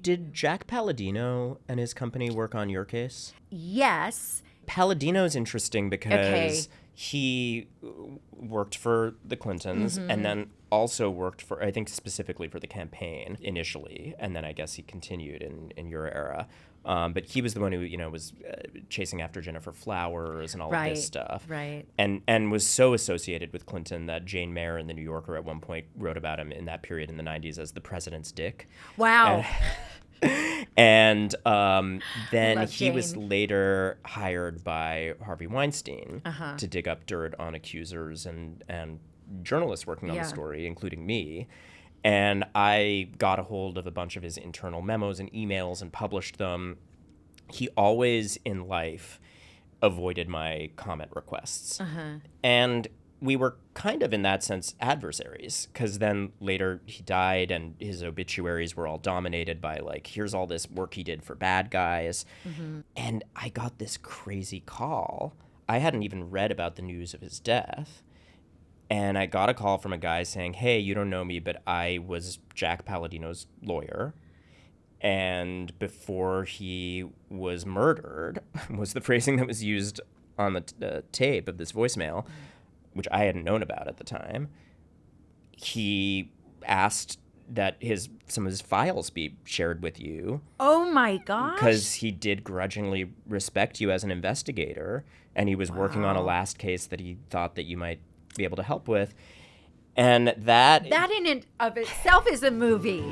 Did Jack Palladino and his company work on your case? Yes. Palladino's interesting because he worked for the Clintons and then also worked for, I think specifically for the campaign initially, and then I guess he continued in your era. But he was the one who, was chasing after Jennifer Flowers and all of this stuff. Right. And was so associated with Clinton that Jane Mayer in The New Yorker at one point wrote about him in that period in the 90s as the president's dick. Wow. And then Love he was Jane. later hired by Harvey Weinstein to dig up dirt on accusers and journalists working on the story, including me. And I got a hold of a bunch of his internal memos and emails and published them. He always in life avoided my comment requests. And we were kind of in that sense adversaries, because then later he died and his obituaries were all dominated by like, here's all this work he did for bad guys. And I got this crazy call. I hadn't even read about the news of his death. And I got a call from a guy saying, hey, you don't know me, but I was Jack Palladino's lawyer. And before he was murdered, was the phrasing that was used on the tape of this voicemail, which I hadn't known about at the time. He asked that some of his files be shared with you. Oh my gosh. Because he did grudgingly respect you as an investigator, and he was working on a last case that he thought that you might be able to help with. And that in and of itself is a movie.